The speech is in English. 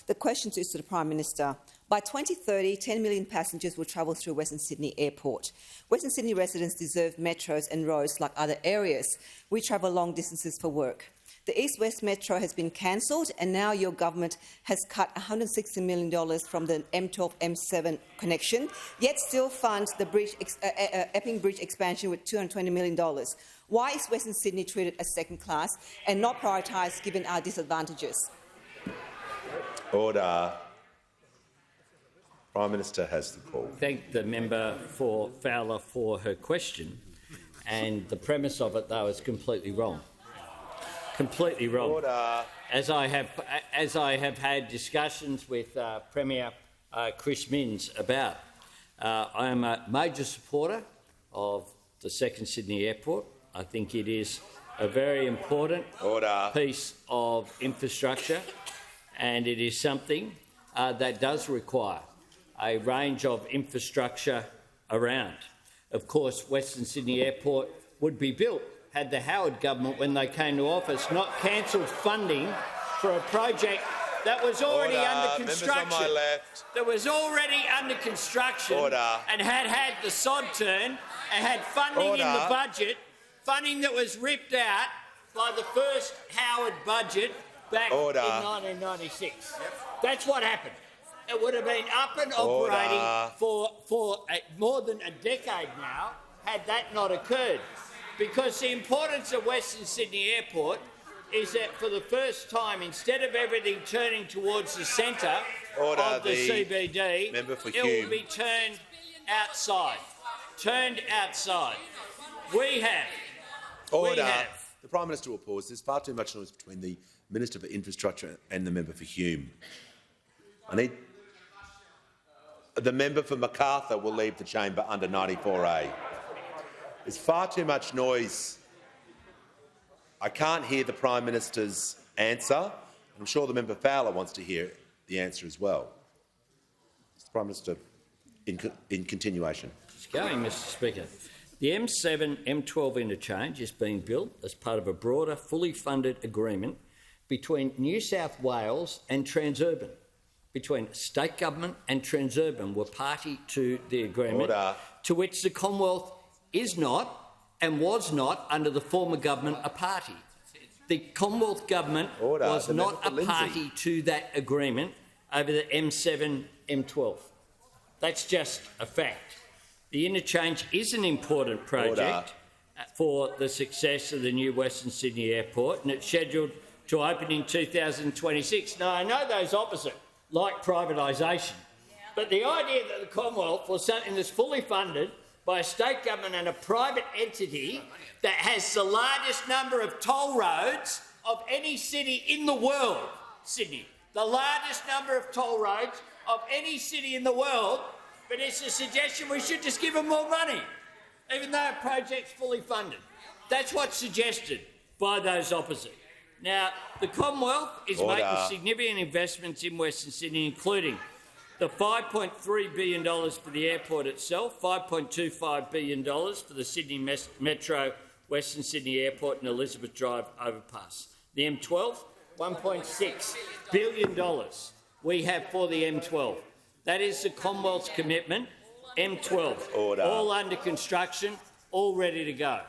The question is to the Prime Minister. By 2030, 10 million passengers will travel through Western Sydney Airport. Western Sydney residents deserve metros and roads like other areas. We travel long distances for work. The East-West Metro has been cancelled, and now your government has cut $160 million from the M12-M7 connection, yet still funds the Epping Bridge expansion with $220 million. Why is Western Sydney treated as second class and not prioritised given our disadvantages? Order. Prime Minister has the call. Thank the member for Fowler for her question, and the premise of it, though, is completely wrong. Completely wrong. Order. As I have had discussions with Premier Chris Minns about, I am a major supporter of the second Sydney Airport. I think it is a very important piece of infrastructure, and it is something that does require a range of infrastructure around. Of course, Western Sydney Airport would be built had the Howard government, when they came to office, not cancelled funding for a project that was already under construction. Members on my left. That was already under construction and had the sod turn and had funding in the budget, funding that was ripped out by the first Howard budget back in 1996. That's what happened. It would have been up and operating for more than a decade now had that not occurred. Because the importance of Western Sydney Airport is that for the first time, instead of everything turning towards the centre of the CBD, it will be turned outside. We have. The Prime Minister will pause. There's far too much noise between the Minister for Infrastructure and the member for Hume. The member for Macarthur will leave the chamber under 94A. There's far too much noise. I can't hear the Prime Minister's answer. I'm sure the member Fowler wants to hear the answer as well. Mr. Prime Minister, in continuation. It's going, Mr. Speaker. The M7-M12 interchange is being built as part of a broader, fully funded agreement between New South Wales and Transurban. Between state government and Transurban were party to the agreement, to which the Commonwealth is not and was not under the former government a party. The Commonwealth government was not a party to that agreement over the M7, M12. That's just a fact. The interchange is an important project for the success of the new Western Sydney Airport, and it's scheduled to open in 2026. Now, I know those opposite like privatisation, but the idea that the Commonwealth was something that's fully funded by a state government and a private entity that has the largest number of toll roads of any city in the world, Sydney, the largest number of toll roads of any city in the world, but it's a suggestion we should just give them more money, even though a project's fully funded. That's what's suggested by those opposite. Now, the Commonwealth is making significant investments in Western Sydney, including the $5.3 billion for the airport itself, $5.25 billion for the Sydney Metro, Western Sydney Airport and Elizabeth Drive overpass. The M12, $1.6 billion we have for the M12. That is the Commonwealth's commitment, M12, all under construction, all ready to go.